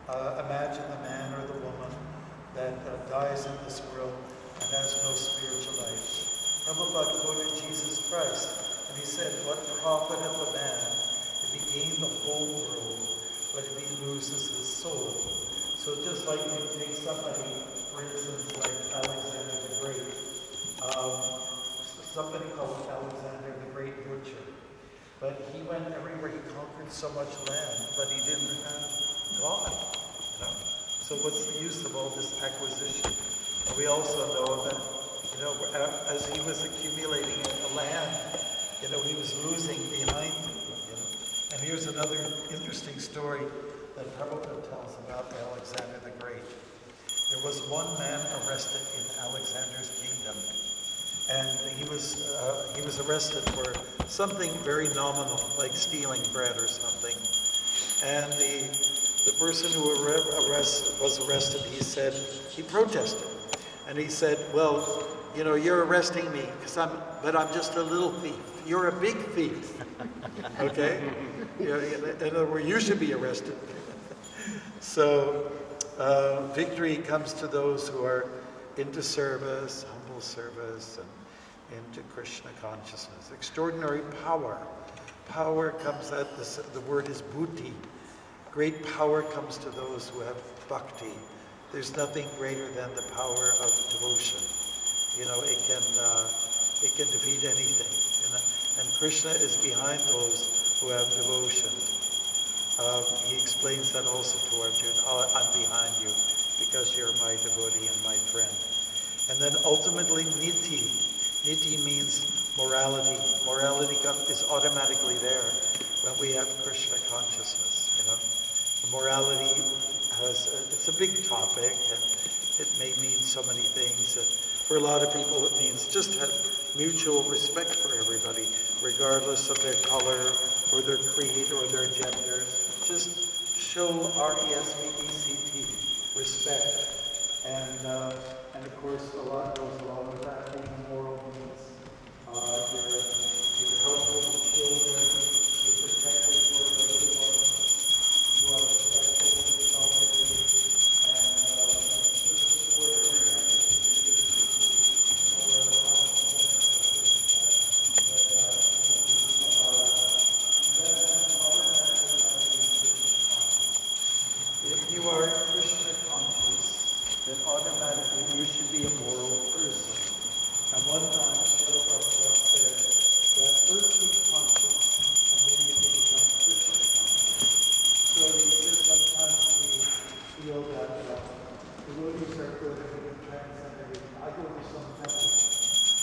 Imagine the man or the woman that dies in this world and has no spiritual life. Prabhupada quoted Jesus Christ, and he said, "What profiteth a man if he gain the whole world, but if he loses his soul?" So just like you take somebody, for instance, like Alexander the Great, somebody called Alexander the Great Butcher, but he went everywhere, he conquered so much land, but he didn't have God. You know? So what's the use of all this acquisition? And we also know that, as he was accumulating the land, he was losing behind him. And here's another interesting story that Prabhupada tells about Alexander the Great. There was one man arrested in Alexander's kingdom, and he was arrested for something very nominal, like stealing bread or something. And the person who was arrested, he protested, and he said, "Well, you're arresting me but I'm just a little thief. You're a big thief." Okay? In other words, you should be arrested. So victory comes to those who are into service, humble service, and into Krishna consciousness. Extraordinary power. Power comes at the word is buddhi. Great power comes to those who have bhakti. There's nothing greater than the power of devotion. It can defeat anything. And Krishna is behind those who have devotion. He explains that also to Arjuna. I'm behind you because you're my devotee and my friend. And then ultimately niti. Niti means morality. Morality is automatically there when we have Krishna consciousness. Morality it's a big topic, and it may mean so many things. For a lot of people, it means just have mutual respect for everybody, regardless of their color or their creed or their gender. Just show RESPECT, respect. And of course, a lot goes along with that, being moral needs. You're helpful to children, you're protective for everyone, you are respectful to the elderly, and just support everybody. If you are Krishna conscious, then automatically you should be a moral person. And one time, Srila Prabhupada said that first be conscious, and then you can become Krishna conscious. So he said sometimes we feel that the devotees are good and we can transcend everything. I go to some temple,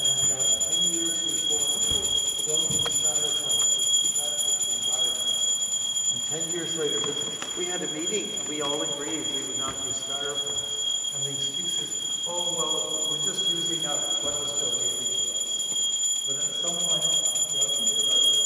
and 10 years before, don't use sacrifices, that's the environment. And 10 years later, we had a meeting, and we all agreed we would not use styrofoam. And the excuse is, "Oh, well, we're just using up what was donated to us." But at some point, you have to realize that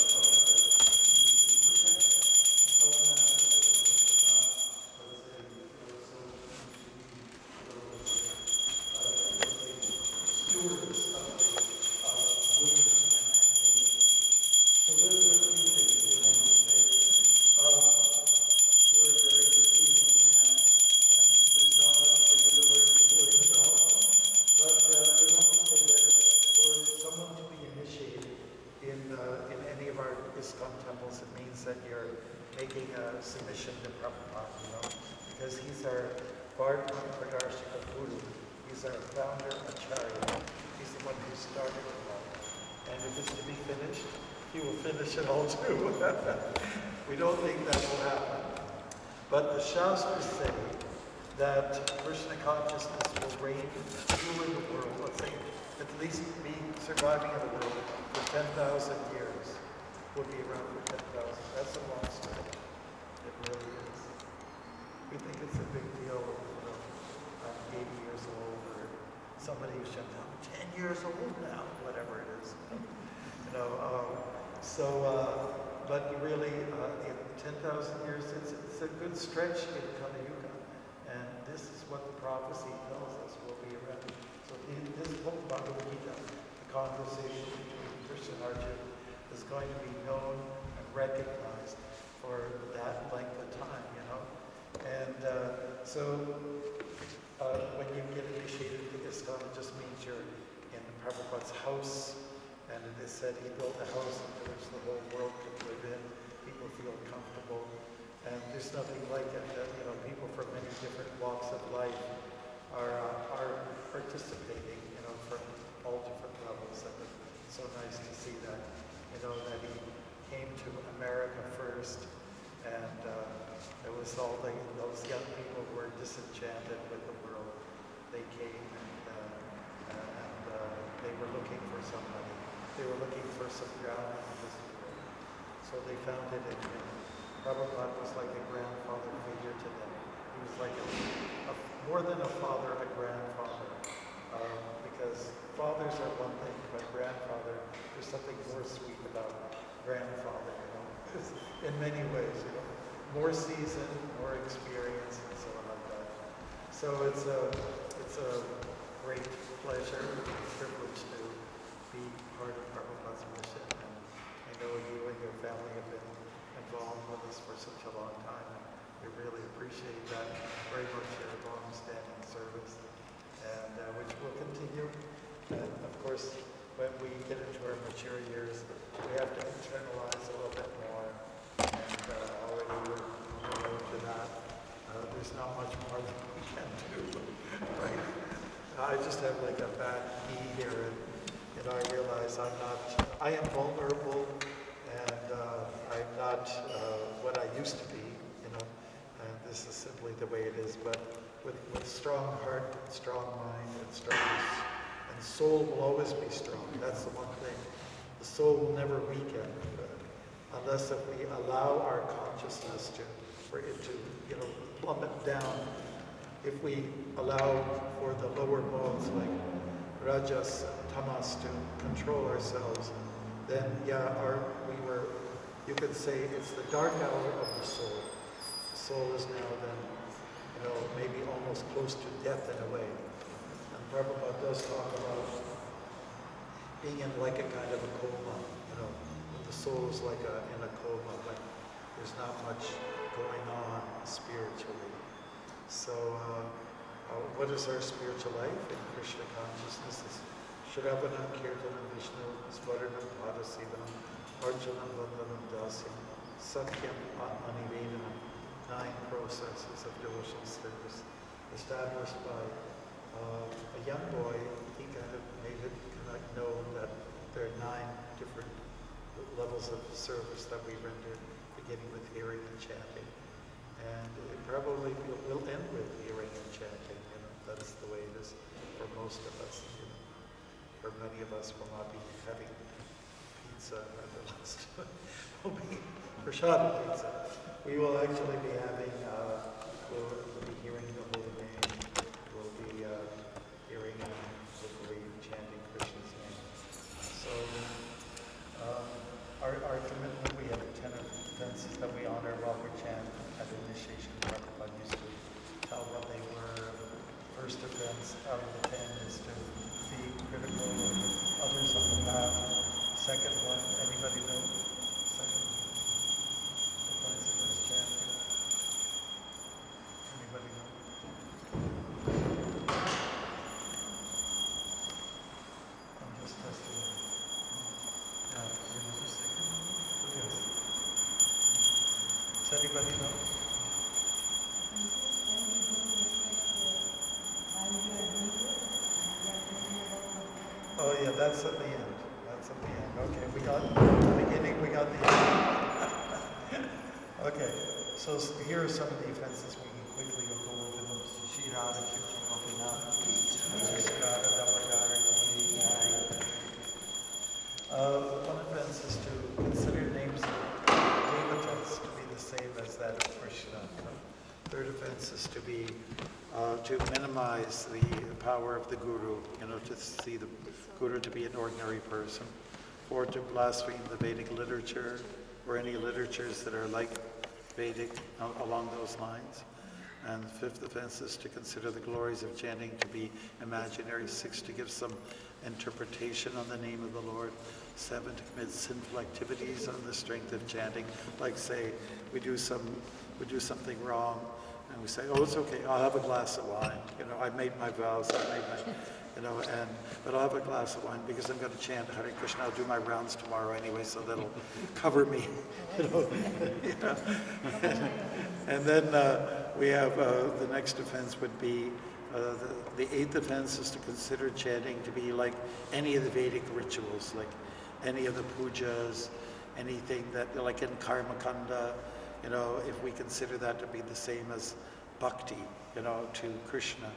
Iskcon temples, it means that you're making a submission to Prabhupada, because he's our Pragarshika Guru. He's our founder, Acharya. He's the one who started it all. And if it's to be finished, he will finish it all too. We don't think that will happen. But the Shastras say that Krishna consciousness will reign true in the world, let's say, at least be surviving in the world for 10,000 years. Will be around for 10,000. That's a long story. It really is. We think it's a big deal if I'm 80 years old, or somebody who's 10 years old now, whatever it is. But really, in 10,000 years, it's a good stretch in Kali Yuga. And this is what the prophecy tells us will be around. So in this whole Bhagavad Gita, the conversation between Krishna and Arjuna is going to be known and recognized for that length of time, And When you get initiated to Iskcon, it just means you're in Prabhupada's house, and it is said he built a house into which the whole world could live in. People feel comfortable, and there's nothing like it. People from many different walks of life are participating, from all different levels, and it's so nice to see that, that he came to America first, and it was all those young people who were disenchanted with the world. They came and they were looking for somebody. They were looking for some grounding in this world. So they found it in him. Prabhupada was like a grandfather figure to them. He was like more than a father, a grandfather. Because fathers are one thing, but grandfather, there's something more sweet about grandfather, in many ways, more seasoned, more experience, and so on like that. So it's a great pleasure, privilege to be part of Prabhupada's mission, and I know you and your family have been involved with us for such a long time, and we really appreciate that very much, your long-standing service, and which will continue. And of course, when we get into our mature years, we have to internalize a little bit more, and already we're on the road to that. There's not much more that we can do, right? I just have like a bad knee here, and I realize I am vulnerable, and I'm not what I used to be, and this is simply the way it is, but with strong heart, and strong mind, and strongness, and soul will always be strong. That's the one thing. The soul will never weaken unless if we allow our consciousness for it to plummet down. If we allow for the lower modes like rajas and tamas to control ourselves, then you could say it's the dark hour of the soul. The soul is now then, maybe almost close to death in a way. And Prabhupada does talk about being in like a kind of a coma, the soul is like in a coma when there's not much going on spiritually. So what is our spiritual life in Krishna consciousness? Is Shravanam, Kirtanam, Vishnu, Svaranam, Padasivanam, Arjanam, Vandanam, Dasyam, Satyam, Atmanivedanam, 9 processes of devotional service established by a young boy. He kind of made it known that there are 9 different levels of service that we render, beginning with hearing and chanting. And it probably will end with hearing and chanting. That's the way it is for most of us. For many of us will not be having pizza at the last. We'll be prashad pizza. We will actually be having, we'll be hearing the holy name. We'll be hearing and hopefully chanting Krishna's name. So our commitment, we have 10 offenses that we honor while we chant at initiation. Prabhupada used to tell what they were. First offense out of the 10 is to be critical of others on the path. Second one, anybody know? Second offense against chanting. Anybody know? I'm just testing it. Yeah, you know the second one? Okay. Does anybody know? Oh yeah, that's at the end. That's at the end. Okay, we got the beginning, we got the end. Okay, so here are some of the offenses. We can quickly go over them. Shirada, Kirtan, Gopinath, Shirada, Damodara, one offense is to consider names of devatas to be the same as that of Krishna. Third offense is to be to minimize the power of the guru, to see the guru to be an ordinary person, or to blaspheme the Vedic literature or any literatures that are like Vedic along those lines. And the fifth offense is to consider the glories of chanting to be imaginary. 6, to give some interpretation on the name of the Lord. 7, to commit sinful activities on the strength of chanting, like say we do something wrong, And we say, oh, it's okay, I'll have a glass of wine. I made my vows, but I'll have a glass of wine because I'm going to chant Hare Krishna. I'll do my rounds tomorrow anyway, so that'll cover me. And then we have the next offense would be, the eighth offense is to consider chanting to be like any of the Vedic rituals, like any of the pujas, anything that, like in Karma Kanda, if we consider that to be the same as bhakti, to Krishna,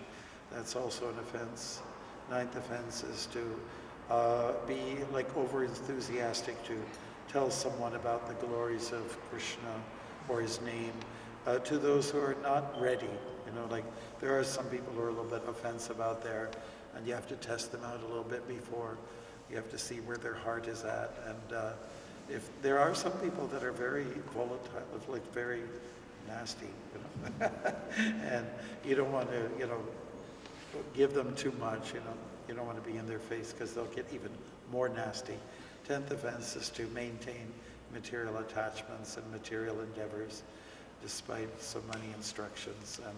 that's also an offense. Ninth offense is to be like over-enthusiastic to tell someone about the glories of Krishna or his name to those who are not ready. Like there are some people who are a little bit offensive out there, and you have to test them out a little bit before. You have to see where their heart is at. And if there are some people that are very volatile, like very nasty, and you don't want to, give them too much, you don't want to be in their face because they'll get even more nasty. 10th offense is to maintain material attachments and material endeavors despite so many instructions. And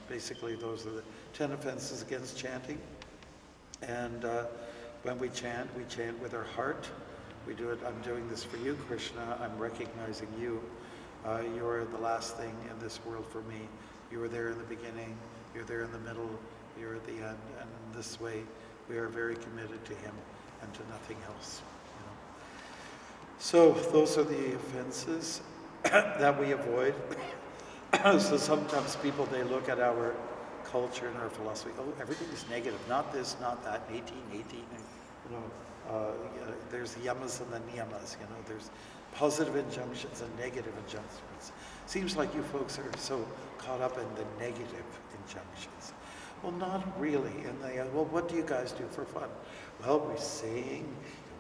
basically those are the 10 offenses against chanting. And when we chant with our heart. We do it, I'm doing this for you, Krishna. I'm recognizing you. You're the last thing in this world for me. You were there in the beginning. You're there in the middle. You're at the end. And in this way, we are very committed to him and to nothing else. So those are the offenses that we avoid. So sometimes people, they look at our culture and our philosophy. Oh, everything is negative. Not this, not that. 18. There's yamas and the niyamas. There's positive injunctions and negative injunctions. Seems like you folks are so caught up in the negative injunctions. Well, not really. And well, what do you guys do for fun? Well, we sing,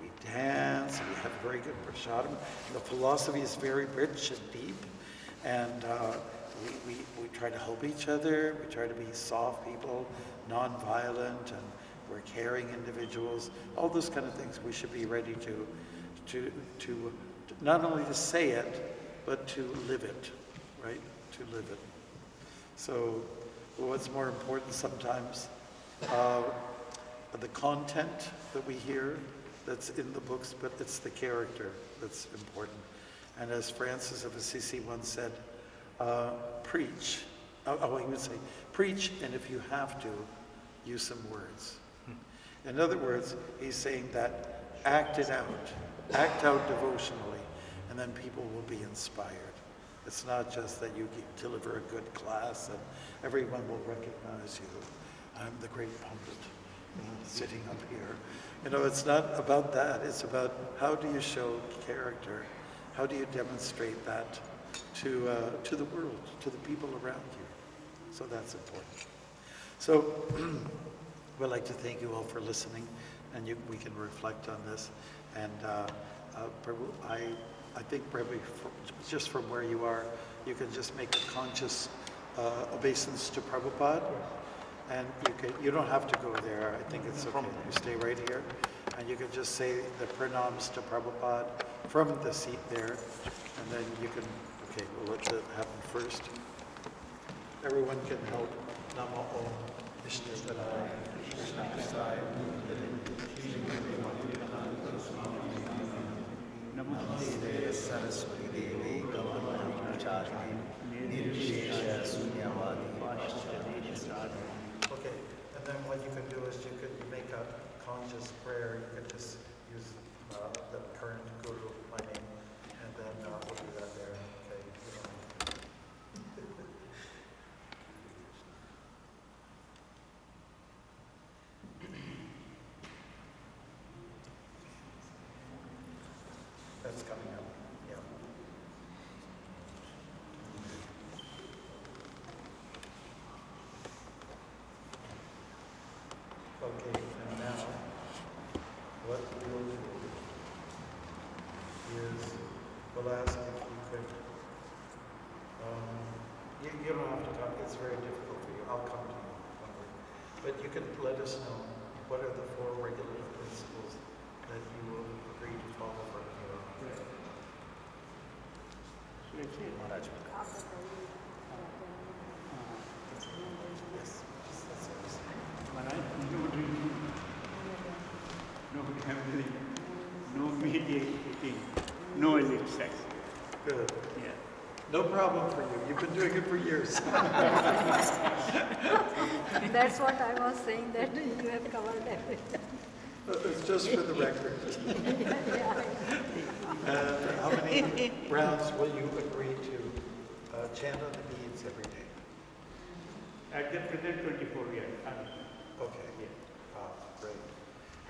we dance, we have very good prasadam. The philosophy is very rich and deep, and we try to help each other. We try to be soft people, non-violent, and we're caring individuals. All those kind of things we should be ready to not only to say it, but to live it, right? To live it. So what's more important sometimes? The content that we hear that's in the books, but it's the character that's important. And as Francis of Assisi once said, preach. He would say, preach, and if you have to, use some words. In other words, he's saying that act it out. Act out devotionally, and then people will be inspired. It's not just that you deliver a good class and everyone will recognize you. I'm the great pundit, sitting up here. It's not about that. It's about how do you show character? How do you demonstrate that to the world, to the people around you? So that's important. So we'd like to thank you all for listening, and we can reflect on this. And Prabhu, I think probably just from where you are, you can just make a conscious obeisance to Prabhupada, and you don't have to go there. I think it's okay. You stay right here, and you can just say the pranams to Prabhupada from the seat there, and then you can. Okay, we'll let that happen first. Everyone can help. Namo Om Vishnu Padaya Krishna Prasaya Namaste Saraswati Devi Gauranga Pracharine Nirvishesha Sunyavadi Paschadesha. Okay, and then what you can do is you could make a conscious prayer. You could just use the current Guru, my name, and then we'll do that there. Okay. That's coming up. Yeah. Okay, and now what we'll do is we'll ask if you could, you don't have to come, it's very difficult for you, I'll come to you, don't worry. But you can let us know what are the 4 regulative principles that you will agree to follow from here. Maharaj'S. No problem for you. You've been doing it for years. That's what I was saying, that you have covered everything. It's just for the record. And how many rounds will you agree to chant on the beads every day? At the present 24 years. Okay. Yeah. Great.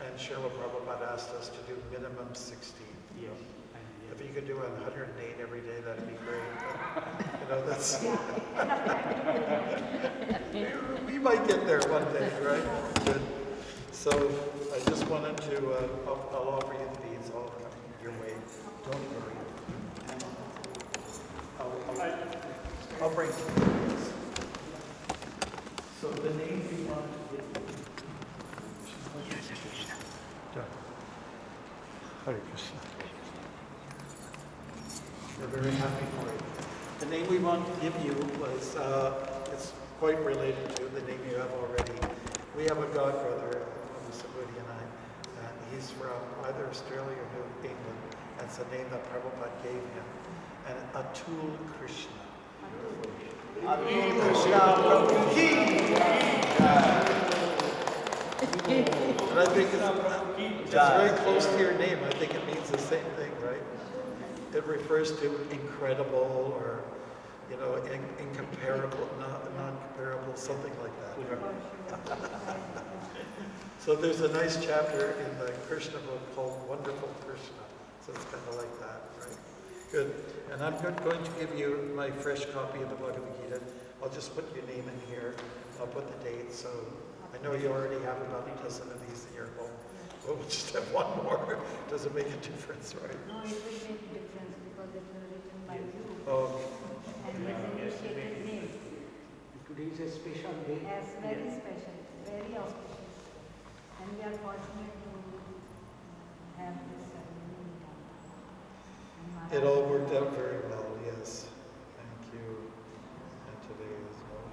And Srila Prabhupada asked us to do minimum 16. Yes. If you could do 108 every day, that'd be great. But, that's... we might get there one day, right? Good. So I just wanted to, I'll offer you the beads. I'll come your way. Don't worry. I'll bring you the beads. So the name we want to give you. Hare Krishna. We're very happy for you. The name we want to give you was, it's quite related to the name you have already. We have a godbrother, Sabudi and I, and he's from either Australia or New England. That's the name that Prabhupada gave him. And ATUL KRISHNA. ATUL KRISHNA Prabhu Ki. And I think it's very close to your name. I think it means the same thing, right? It refers to incredible or, incomparable, non-comparable, something like that. So there's a nice chapter in the Krishna book called Wonderful Krishna. So it's kind of like that, right? Good. And I'm going to give you my fresh copy of the Bhagavad Gita. I'll just put your name in here. I'll put the date. So I know you already have about a dozen of these in your home. Well, we'll just have one more. Doesn't make a difference, right? No, it will make a difference because it was written by you. Oh. And his initiated name. Today is a special day. Yes, very special, very auspicious. And we are fortunate to have this ceremony. It all worked out very well, yes. Thank you. And today is well.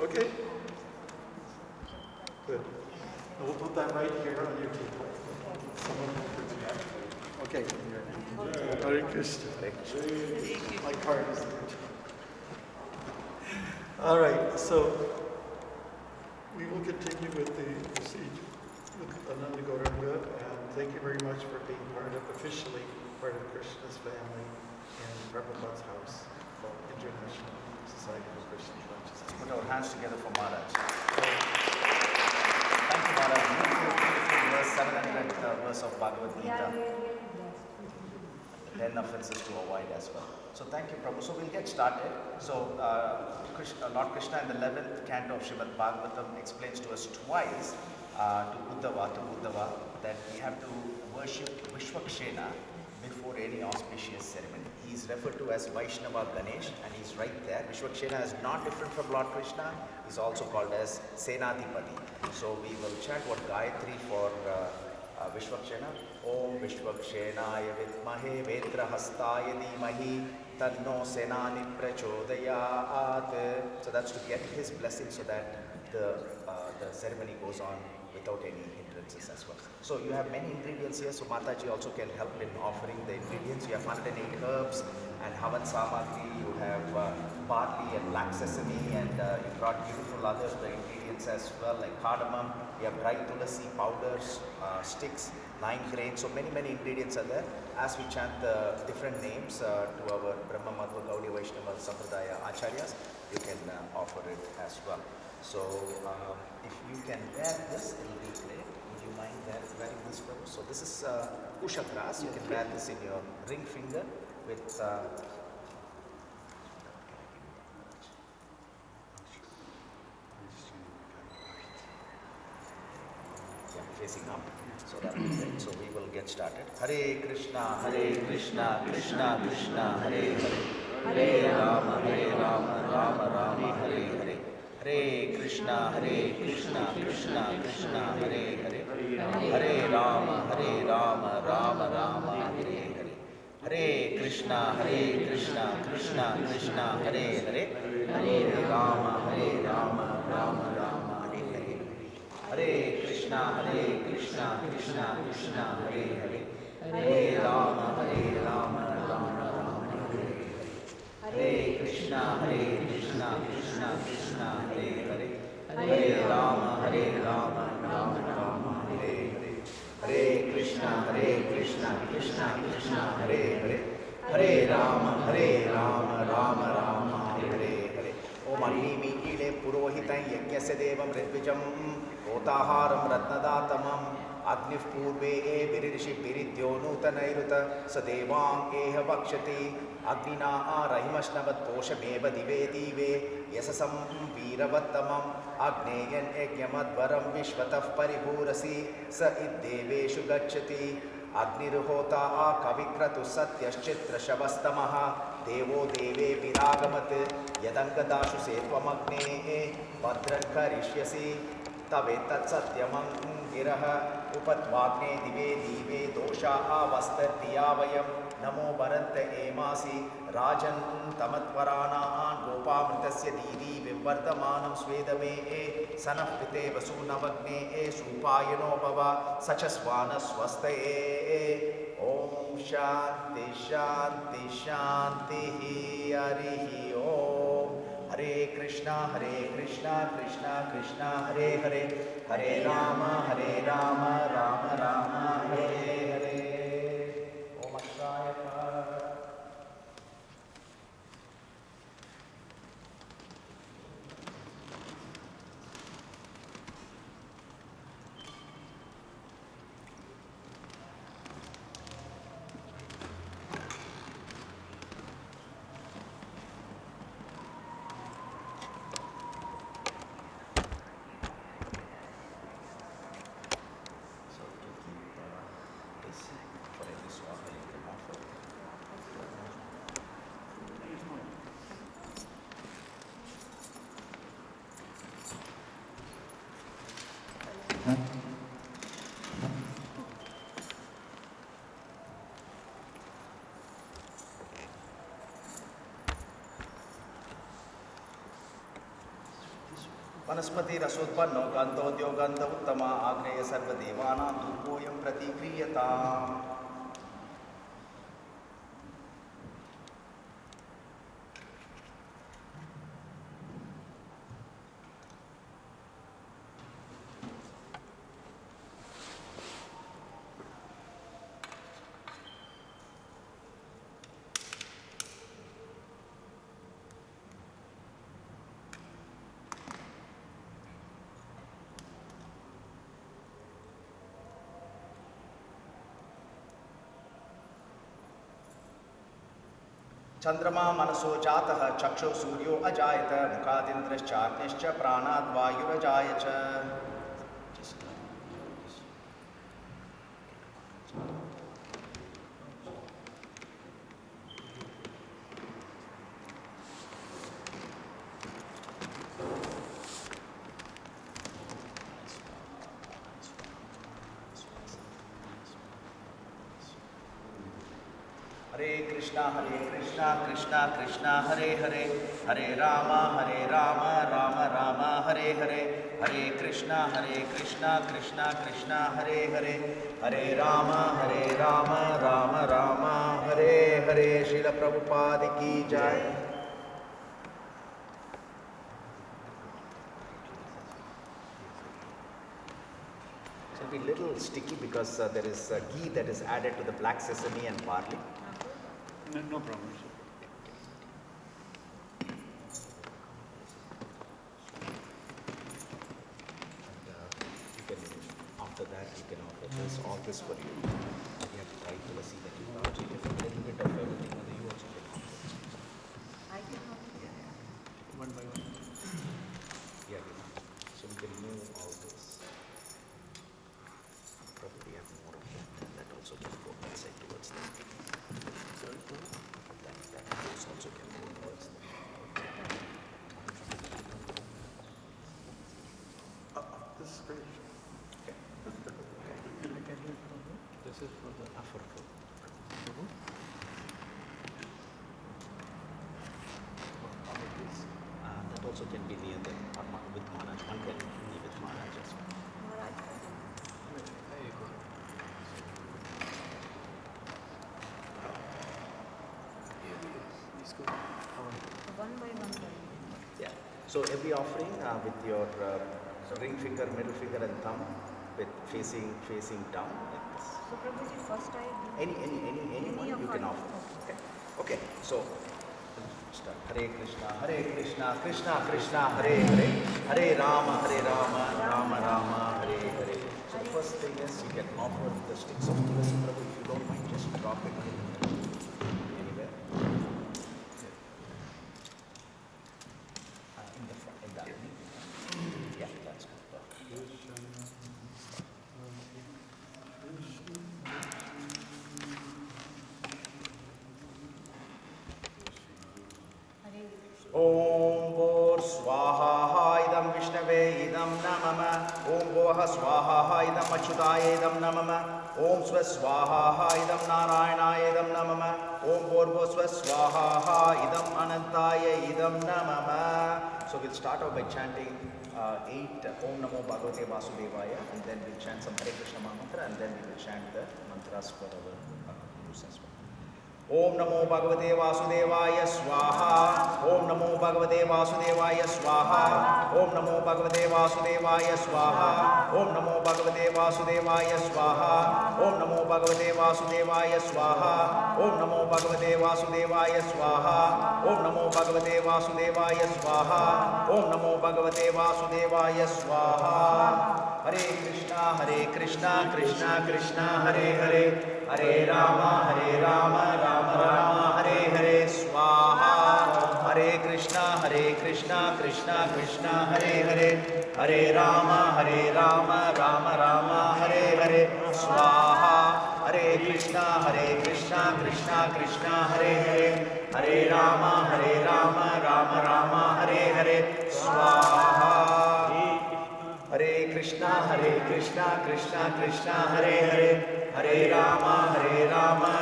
Okay. Good. And we'll put that right here on your table. Someone will put it out. Okay. Hare Krishna. My card is there. All right. So we will continue with the procedure with Ananda Gauranga, and thank you very much for being officially part of Krishna's family in Prabhupada's house called International Society for Krishna Consciousness. Put our hands together for Maharaj. Thank you, Maharaj. Beautiful verse, 700th verse of Bhagavad Gita. 10 offenses to avoid as well. So thank you, Prabhu. So we'll get started. So Lord Krishna in the 11th canto of Srimad Bhagavatam explains to us twice to Uddhava that we have to worship Vishwakshena before any auspicious ceremony. He is referred to as Vaishnava Ganesh, and he's right there. Vishwakshena is not different from Lord Krishna. He's also called as Senadipati. So we will chant what Gayatri for Vishwakshena. Om Vishwakshenaya Vidmahe Vetrahastaya Dhimahi Tanno Senani Prachodayat. So that's to get his blessing so that the ceremony goes on without any hindrances as well. So you have many ingredients here, so Mataji also can help in offering the ingredients. You have 108 herbs and Havan Samagri, you have barley and black sesame, and you brought beautiful other ingredients as well, like cardamom. You have dry tulasi powders, sticks, 9 grains, so many ingredients are there. As we chant the different names to our Brahma Madhva Gaudiya Vaishnava Sampradaya Acharyas, you can offer it as well. So if you can wear this, it will be great. Would you mind wearing this, Prabhu? So this is Ushakras. You can wear this in your ring finger with facing up. So that will be great. So we will get started. Hare Krishna, Krishna Krishna, Hare Hare. Hare Rama, Rama Rama, Hare Hare. Hare Krishna, Krishna Krishna, Hare Hare. Hare Rama, Rama Rama, Hare Hare. Hare Krishna, Krishna Krishna, Hare Hare. Hare Rama, Rama Rama, Hare Hare. Hare Krishna. Krishna, Krishna Krishna, Hare Hare, Hare Rama, Rama Rama, Hare Hare. Hare Krishna, Krishna Krishna, Hare Hare, Hare Rama, Rama Rama, Hare Hare. Hare Krishna, Krishna Krishna, Hare Hare, Hare Rama, Rama Rama, Hare Hare. Om Agnimi Ile Purohitam Yajnasya Devam Ridvijam Kotaharam Ratnadatamam Agnif Purve Viririshi Viridyo Nutanairuta Sadevang Eha Vakshati Agnina Rahimashnavat Poshameva Dive Dive Yasasam Veeravattamam Agneyan Yajnamadvaram Vishvataf Paribhurasi Sa Iddeveshu Gacchati Agniruhota Kavikratu Satyaschitra Shavastamaha Devo Deve Viragamat Yadangadashu Setvamagne Bhadran Karishyasi Tavetat Satyamam Giraha Upatvagne Dive Dive Dosha Avastartiyavayam Namo Bharanta Emasi Rajan Tamatvarana Gopamritasya Didi Vivardhamanam Svedame Sanapite Vasunavagne Supayano Bhava Sachasvana Swastaye Om Shanti Shanti Shanti Harihi Om Hare Krishna Krishna Krishna Hare Hare, Hare Rama Rama Rama, Hare Hare. Om Ashaya वनस्पति रसोत्पन्नो गन्धोद्योगन्ध उत्तम आग्नेय सर्वदेवानां धूपोऽयं प्रतिक्रियताम्. चंद्रमा मनसो जातः चक्षु सूर्यो अजायत मुखादिन्द्रश्चाग्निश्च प्राणाद् वायुरजाय च. Hare Krishna Krishna Krishna Hare Hare, Hare Rama Rama Rama, Hare Hare. Hare Krishna Krishna Krishna Hare Hare, Hare Rama Rama Rama, Hare Hare. Srila Prabhupada ki jai. So it'll be a little sticky because there is ghee that is added to the black sesame and barley. No problem, sir. You can, after that, you can offer this, all this for you. You have to try to see that you also get a little bit of everything, and you also can offer. I can offer. One by one. Yeah, so we can move all this. Probably have more of that, and that also can go that side towards them. That also can go towards them. This is great. Okay. This is for the For that also can be near them, or with Maharaj. One can be with Maharaj as well. Maharaj. One by one. Yeah. So every offering with your ring finger, middle finger, and thumb with facing down like this. So Prabhuji, first I do. Anyone you can offer. Okay. Okay. So start. Hare Krishna, Krishna Krishna, Hare Hare, Hare Rama, Rama Rama, Hare Hare. So the first thing is you can offer the sticks of tulsi. Prabhu, if you don't mind, just drop it anywhere. In the front, in that. Yeah, that's good. Om Bor Swaha Idam Vishnave Idam Namama Om Boha Swaha Idam Achyutaya Idam Namama Om Swa Swaha Idam Narayana Idam Namama Om Bor Swa Swaha Idam Anantaya Idam Namama. So we'll start off by chanting 8 Om Namo Bhagavate Vasudevaya, and then we'll chant some Hare Krishna mantra, and then we will chant the mantras for our use as well. Om Namo Bhagavate Vasudevaya Swaha. Om Namo Bhagavate Vasudevaya Swaha. Om Namo Bhagavate Vasudevaya Swaha. Om Namo Bhagavate Vasudevaya Swaha. Om Namo Bhagavate Vasudevaya Swaha. Om Namo Bhagavate Vasudevaya Swaha. Om Namo Bhagavate Vasudevaya Swaha. Om Namo Bhagavate Vasudevaya Swaha. Hare Krishna, Krishna Krishna, Hare Hare, Hare Rama, Rama Rama, Hare Hare, Swaha. Hare Krishna, Krishna Krishna, Hare Hare, Hare Rama, Rama Rama, Hare Hare, Swaha. Hare Krishna, Krishna Krishna, Hare Hare, Hare Rama, Rama Hare Hare, Swaha. Hare Krishna, Krishna Krishna, Hare Hare, Hare Rama,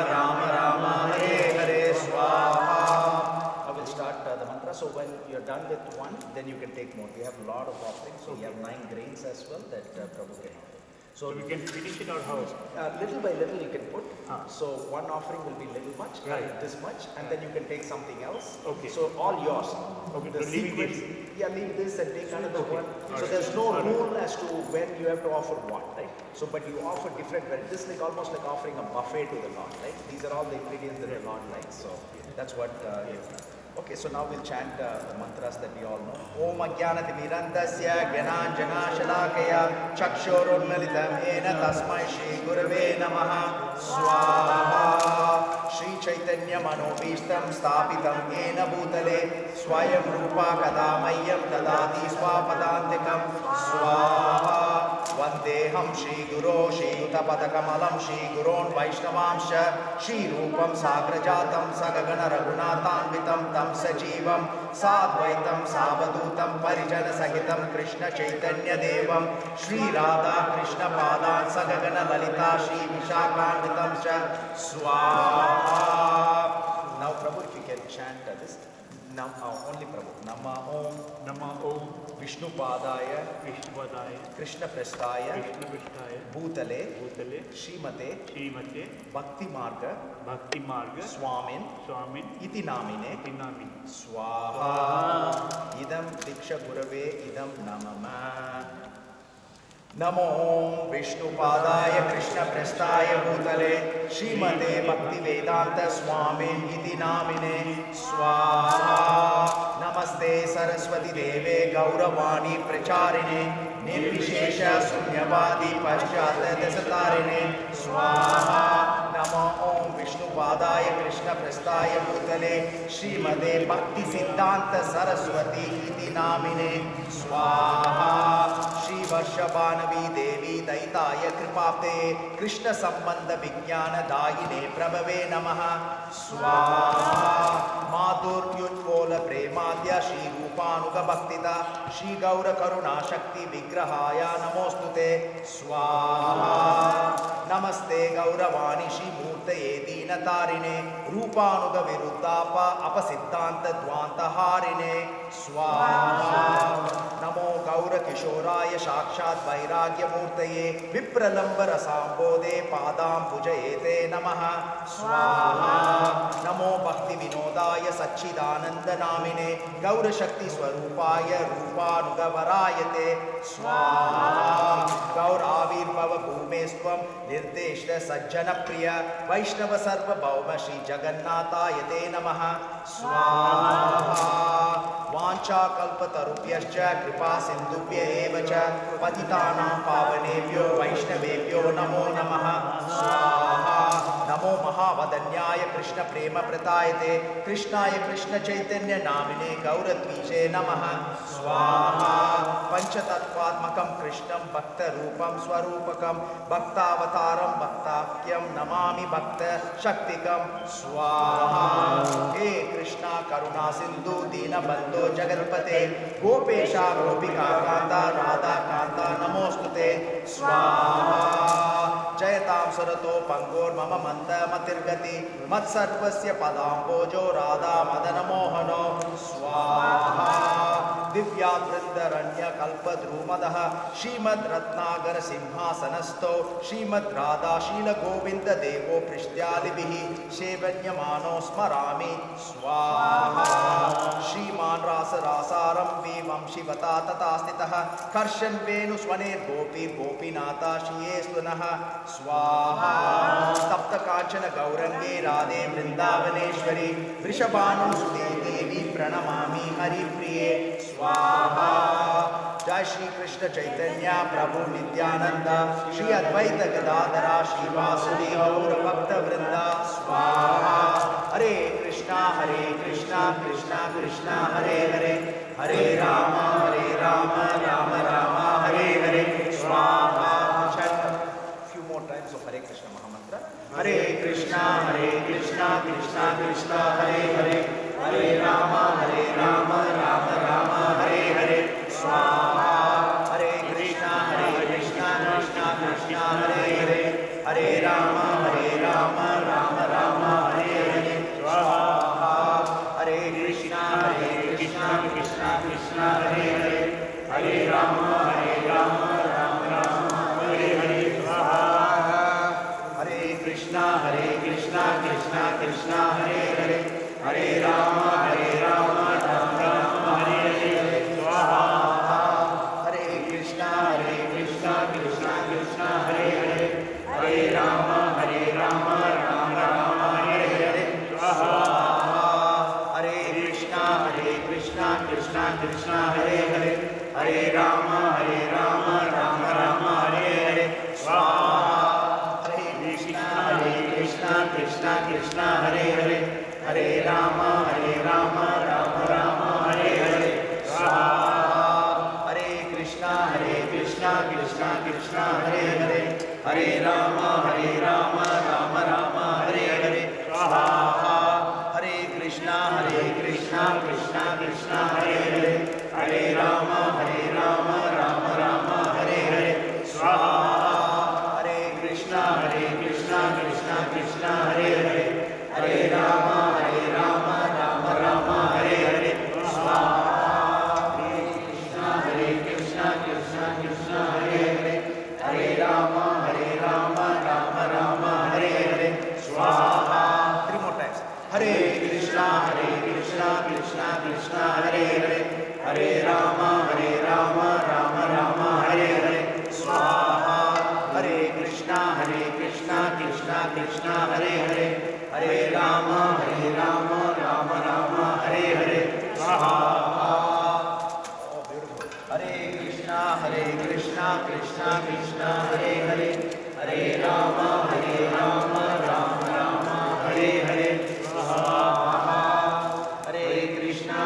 Rama Hare Hare, Swaha. I will start the mantra. So when you're done with one, then you can take more. We have a lot of offerings. So we have 9 grains as well that Prabhu can offer. So we can finish it or how? Little by little you can put. So one offering will be little much, right. This much, and then you can take something else. Okay. So all yours. Okay. The So leaving sequence, this. yeah, leave this and take another Okay. one. All So right. there's no All right. rule as to when you have to offer what, right? So but you offer different. This is like almost like offering a buffet to the Lord, right? These are all the ingredients that the Lord likes. So that's what. Okay, so now we'll chant the mantras that we all know. Om Ajnanatimirandasya Gyananjana Shalakaya Chakshurunmilitam Ena Tasmai Shri Gurave Namaha Swaha. Shri Chaitanya Manobishtam Stapitam Ena Bhutale Swayam Rupa Kadamayam Dadati Swapadantikam Swaha. Vandeham Shri Guru Shri Utapadakamalam Shri Gurun Vaishnavamsha Shri Rupam Sagrajatam Sagagana Raghunatanvitam Tam Sajivam Sadvaitam Savadutam Parijana Sahitam Krishna Chaitanya Devam Shri Radha Krishna Padan Sagagana Lalita Shri Vishakhanvitam Sha Swaha. Now Prabhu, if you can chant this. Only Prabhu. Nama Om Vishnu Padaya Krishna Prestaya Bhutale Shrimate Bhaktimarga Swami Iti Namine Swaha. Idam Diksha Gurave Idam Namama. Namo Vishnu Padaya Krishna Prestaya Bhutale Shrimate Bhakti Vedanta Swami Iti Namine Swaha. Namaste Saraswati Deve Gauravani Pracharine Nirvishesha Sunyavadi Paschata Dasatarine Swaha. Namo Om Vishnu Padaya Krishna Prestaya Bhutale Shrimate Bhakti Siddhanta Saraswati Iti Namine Swaha. Shri Varshabhanavi Devi Daitaya Kripapte Krishna Sambandha Vijnana Dayine Prabhave Namaha Swaha. Madhur Yutkola Premadya Shri Rupanuga Bhaktita Shri Gaura Karuna Shakti Vigrahaya Namostute Swaha. Namaste Gauravani Shri Murtaye Dinatarine Rupanuga Viruddhapa Apasiddhanta Dvanta Harine स्वाहा नमो गौरकिशोराय साक्षात् वैराग्यमूर्तये विप्रलम्बरसाम्बोधे पादाम्बुजये नमः स्वाहा नमो भक्तिविनोदाय सच्चिदानन्दनामिने गौरशक्तिस्वरूपाय रूपानुगवरायते स्वाहा गौराविर्भव भूमेस्त्वं निर्देष्ट सज्जनप्रिय वैष्णव सर्वभौम श्री जगन्नाथाय ते नमः स्वाहा वाञ्छाकल्पतरुभ्यश्च कृपा सिन्धुभ्य एव च पतितानां पावनेभ्यो वैष्णवेभ्यो नमो नमः स्वाहा नमो महावदन्याय कृष्ण प्रेम प्रतायते कृष्णाय कृष्ण चैतन्य नामिने गौरद्वीषे नमः स्वाहा पंचतत्वात्मकं कृष्णं भक्तरूपं स्वरूपकं भक्तावतारं भक्ताख्यं नमामि भक्त शक्तिकं स्वाहा हे कृष्णा करुणा सिंधु दीनबन्धो जगत्पते गोपेशा गोपिका कांता राधा कांता नमोस्तुते स्वाहा जयतां सरतो पंगोर्मम मन्दमतिर्गति मत्सर्वस्य पदाम्बोजो राधा मदन मोहनो स्वाहा दिव्यावृन्दरण्य कल्पद्रुमदः श्रीमद् रत्नागर सिंहासनस्थो श्रीमद् राधा शील गोविंद देवो पृष्ट्यादिभिः सेवन्यमानो स्मरामि स्वाहा श्रीमान् रासरासारम्भी वंशिवता तथा स्थितः कर्षन् वेणुस्वनेर्गोपी गोपीनाथा श्रियेस्तु नः स्वाहा तप्त कांचन गौरंगे राधे वृंदावनेश्वरी वृषभानुसुते देवी प्रणमामि हरिप्रिये स्वाहा जय श्री कृष्ण चैतन्य प्रभु नित्यानंद श्री अद्वैत गदाधरा श्री वासुदेव गौर भक्त वृंदा स्वाहा हरे कृष्णा कृष्णा कृष्णा हरे हरे हरे राम राम राम हरे हरे स्वाहा few more times of Hare Krishna Mahamantra. Hare Krishna Krishna Krishna Hare Hare Hare Ram Ram Hare Hare स्वाहा हरे कृष्णा कृष्णा कृष्णा हरे हरे हरे राम राम हरे हरे स्वाहा हरे कृष्णा कृष्णा कृष्णा हरे हरे हरे राम राम हरे हरे स्वाहा हरे कृष्णा कृष्णा कृष्णा हरे हरे हरे राम राम हरे हरे स्वाहा हरे कृष्णा कृष्णा कृष्णा हरे हरे हरे राम राम हरे हरे स्वाहा हरे कृष्णा कृष्णा कृष्णा हरे हरे हरे राम राम हरे हरे स्वाहा हरे कृष्णा कृष्णा कृष्णा हरे हरे हरे राम राम हरे हरे स्वाहा हरे कृष्णा कृष्णा कृष्णा हरे हरे हरे राम राम हरे हरे स्वाहा हरे कृष्णा कृष्णा कृष्णा हरे हरे हरे राम राम हरे हरे स्वाहा हरे कृष्णा कृष्णा कृष्णा हरे हरे हरे राम राम हरे हरे स्वाहा हरे कृष्णा कृष्णा कृष्णा हरे हरे हरे राम राम हरे हरे स्वाहा 3 more times हरे कृष्णा कृष्णा कृष्णा हरे हरे हरे राम राम हरे हरे स्वाहा हरे कृष्णा कृष्णा कृष्णा हरे हरे हरे राम राम हरे हरे स्वाहा हरे कृष्णा कृष्णा कृष्णा हरे हरे हरे राम राम हरे हरे स्वाहा हरे कृष्णा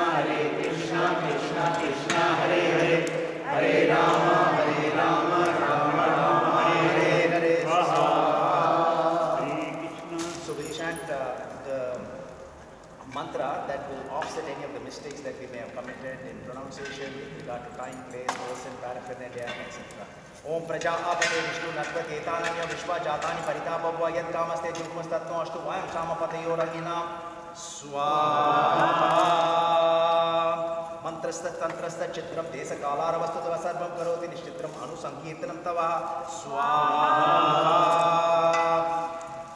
कृष्णा कृष्णा हरे हरे हरे राम राम हरे हरे स्वाहा. So we'll chant the mantra that will offset any of the mistakes that we may have committed in pronunciation with regard to time, place, person, paraphernalia, etc. Om Prajapate Vishnu Narpati Etananya Vishwa Jatani Paritapavva Yad Kamaste Jukmastatno Ashtu Vayam Samapatayo Ranginam Swaha. Tantrastha Chitram Desa Kalaravastu Sarvam Karoti Nishchitram Anusankirtanam Tava Swaha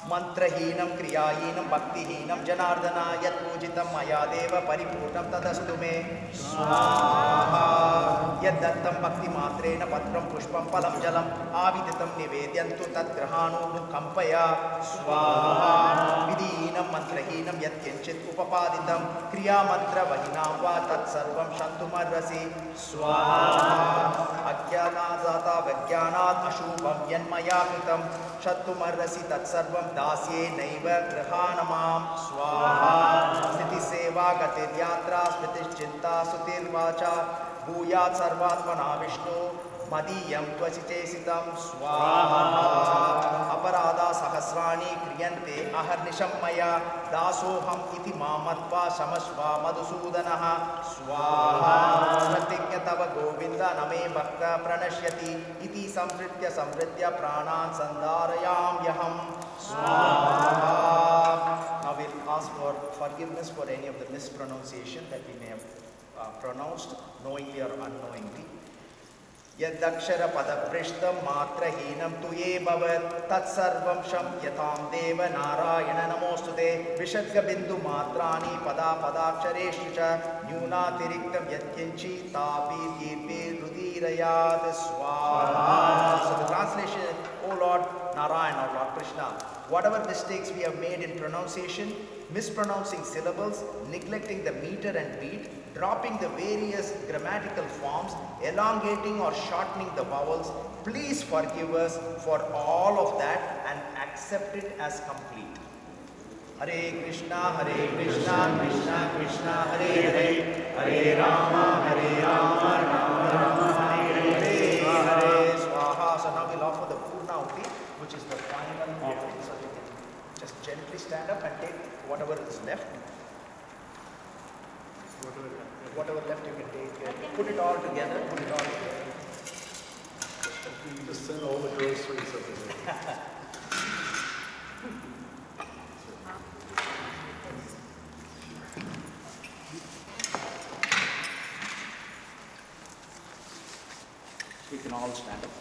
Mantrahinam Kriyahinam Bhaktihinam Janardana Yat Pujitam Maya Deva Paripurnam Tadastu Me Swaha Yad Dattam Bhakti Matrena Patram Pushpam Palam Jalam Aviditam Nivedyantu Tat Grahanu Nukampaya Swaha Vidhinam Mantrahinam Yat Kinchit Upapaditam Kriya Mantra Vahinam Va Tat Sarvam Shantumarrasi Swaha Ajnanazata Vajnanat Ashubham Yanmaya Kritam Shantumarrasi Tat Sarvam Dasye Naiva Grahanamam Swaha Sthiti Seva Gatir Yatra Smritish Chinta Sutir Vacha Bhuyat Sarvatmana Vishnu Madiyam Tvachitesitam Swaha Aparada Sahasrani Kriyante Aharnisham Maya Dasoham Iti Mamatva Samasva Madhusudanaha Swaha Pratignyatava Govinda Name Bhakta Pranashyati Iti Samritya Pranan Sandarayam Yaham Swaha. Now we'll ask for forgiveness for any of the mispronunciation that we may have pronounced knowingly or unknowingly. Yadakshara padaprishtam matrahinam tuye bhavat tatsarvam sham yatam deva narayana namostude vishadga bindu matrani pada padakshareshu cha nyuna tiriktam yatkinchi tapi kirpi rudirayat swaha. So the translation is, O Lord Narayan or Lord Krishna, whatever mistakes we have made in pronunciation, mispronouncing syllables, neglecting the meter and beat, dropping the various grammatical forms, elongating or shortening the vowels, please forgive us for all of that and accept it as complete. Hare Krishna, Krishna Krishna, Hare Hare, Hare Rama, Rama Rama, Hare Hare, Swaha. So now we'll offer the Purnahuti, which is the final offering. So you can just gently stand up and take whatever is left. Whatever left you can take. Put it all together. You just send all the groceries over there. We can all stand up.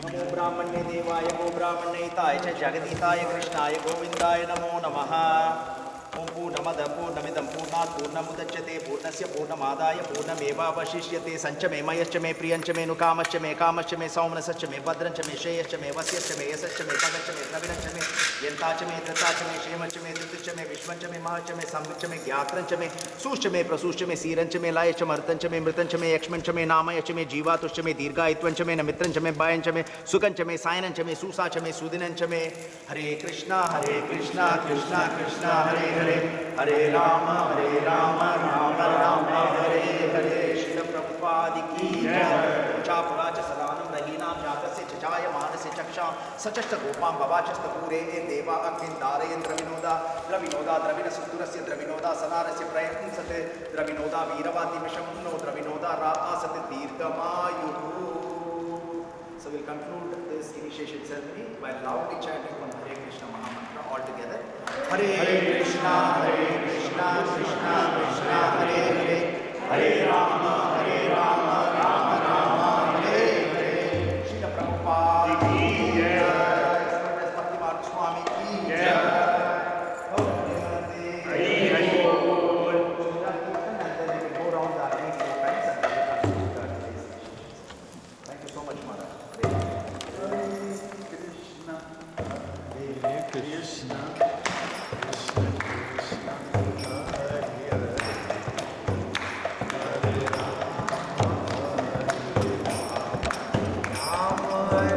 Namo Brahmane Devaya Go Brahmane Hitaya Cha Jagaditaya Krishnaya Govindaya Namo Namaha. Om Purnamada Purnamidam Purnat Purnamudachyate Purnasya Purnamadaya Purnameva Vashishyate Sanchame Mayachame Priyanchame Nukamachame Kamachame Saumanasachame Badranchame Sheyachame Vasyachame Yasachame Pagachame Pravinachame Yentachame Tatachame Shemachame Tutichame Vishwanchame Mahachame Samvichame Gyatranchame Sushchame Prasushchame Siranchame Layachamartanchame Mritanchame Yakshmanchame Namayachame Jivatushchame Dirgayitvanchame Namitranchame Bayanchame Sukanchame Sainanchame Susachame Sudinanchame. Hare Krishna Krishna Krishna Hare Hare, Hare Rama Rama Rama Hare Hare. Srila Prabhupada ki jai. Chapuraja saranam rahinam jatasya chachaya manasya chaksham sachasta gopam bhavachasta pure deva aktin darayendra vinoda dravina suturasya dravinoda sanarasya prayatnsate dravinoda veeravati mishamno dravinoda raasate dirghamayu. So we'll conclude this initiation ceremony by loudly chanting one Hare Krishna Mahamantra all together. Hare Krishna Krishna Krishna Hare Hare, Hare Rama Rama Rama Hare Hare. Srila Prabhupada ki jai. Maharaj'S Bhaktimarga Swami ki jai. Hare Hare. And then we will go around the Hare Krishna friends and we will conclude the today's initiation. Thank you so much, Maharaj. Hare Krishna, Krishna Krishna, Hare Hare, Hare Rama, Rama Rama,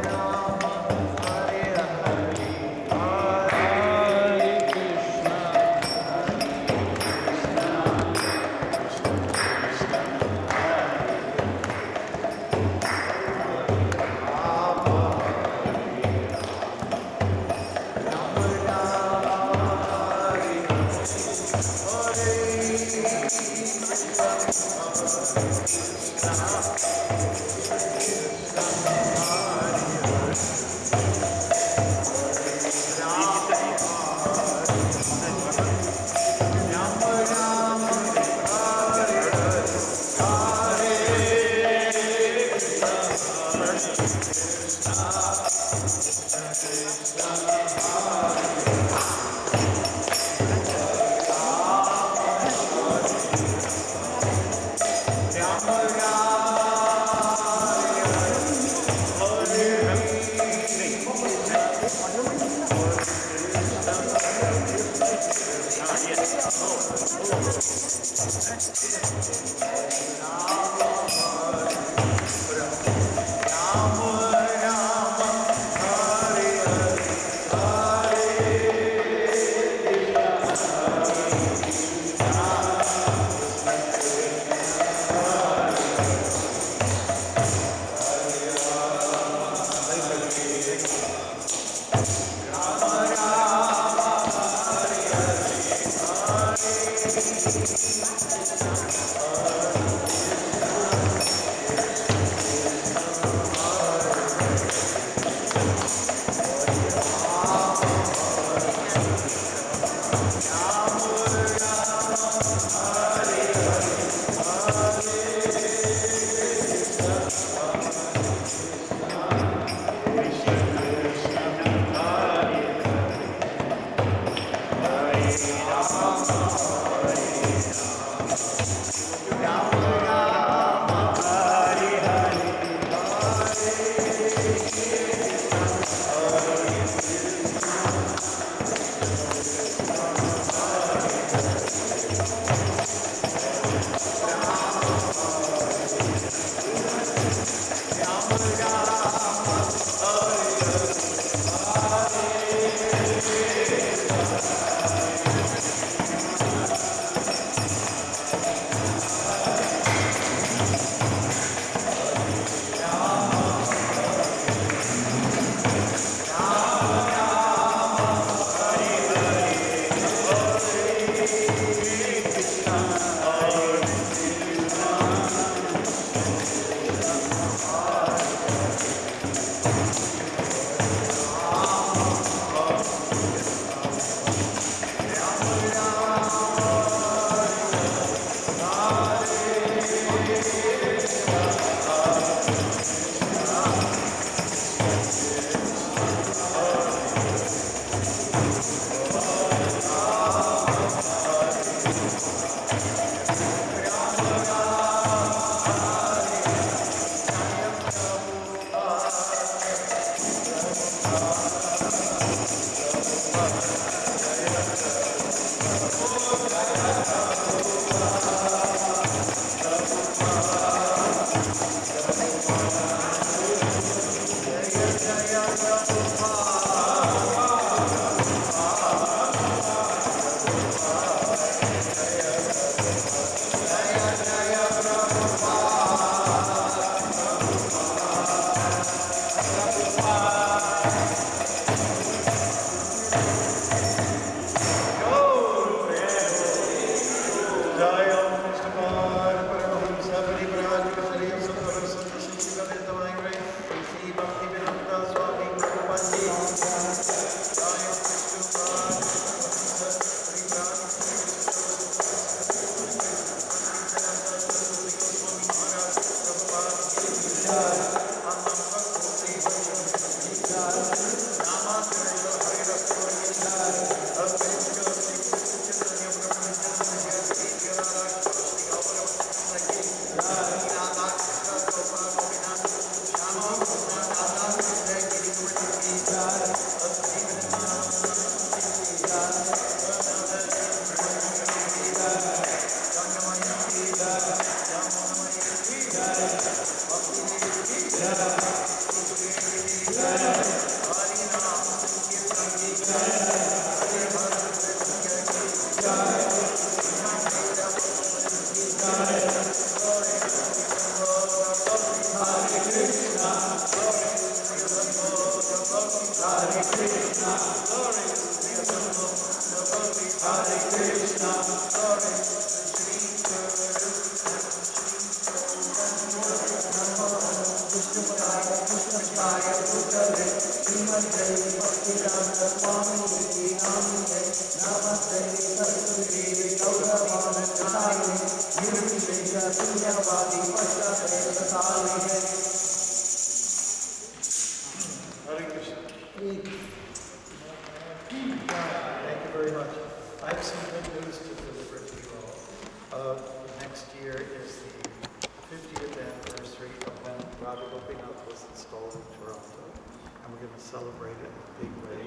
Celebrate it in a big way.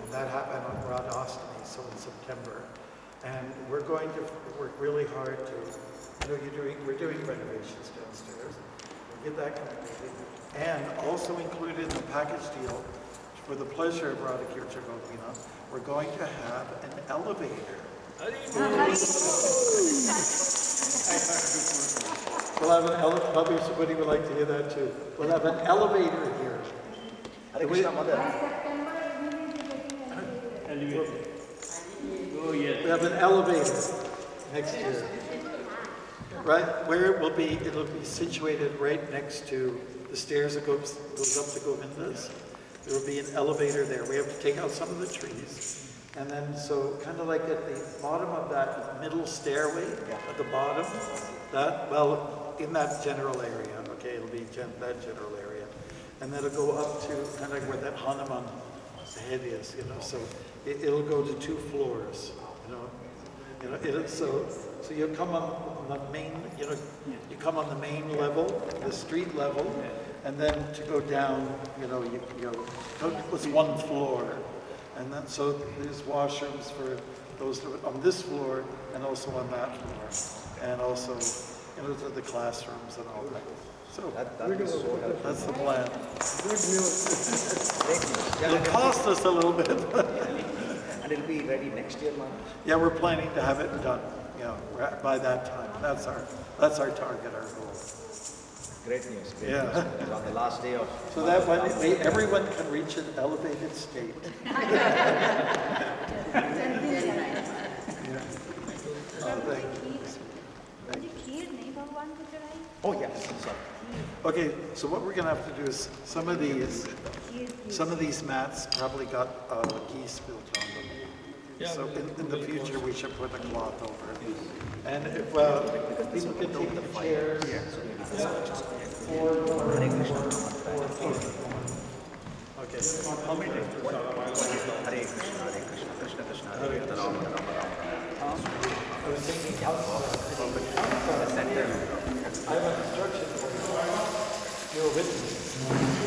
And that happened on Radhastami, so in September. And we're going to work really hard to, we're doing renovations downstairs. We'll get that completed. And also included in the package deal, for the pleasure of Radha Kircha Gopinath, we're going to have an elevator. We'll have an elevator. Probably somebody would like to hear that too. We'll have an elevator here. Hare Krishna, Mother. By September, we will be getting an elevator. Oh, yes. We have an elevator next year. Right where it'll be situated right next to the stairs that goes up to Govinda's. There will be an elevator there. We have to take out some of the trees. And then, so kind of like at the bottom of that middle stairway, at the bottom, in that general area, okay, it'll be that general area. And then it'll go up to kind of like where that Hanuman head is, so it'll go to 2 floors, so you'll come on the main, you come on the main level, the street level, and then to go down, it's 1 floor. And then, so there's washrooms for those on this floor and also on that floor. And also, the classrooms and all that. So that's the plan. Great news. It'll cost us a little bit. And it'll be ready next year, Maharaj? Yeah, we're planning to have it done, by that time. That's our target, our goal. Great news. Great Yeah. news. It's on the last day of... So that everyone can reach an elevated state. Oh, yes. Sorry. Okay, so what we're going to have to do is some of these mats probably got geese built on them. So in the future we should put a cloth over it. And if people can take the chairs, four. Okay. How many days? Hare Krishna, Krishna Krishna, Hare Hare, Rama Rama Rama. I was thinking outside. I have an instruction for you. You're a witness.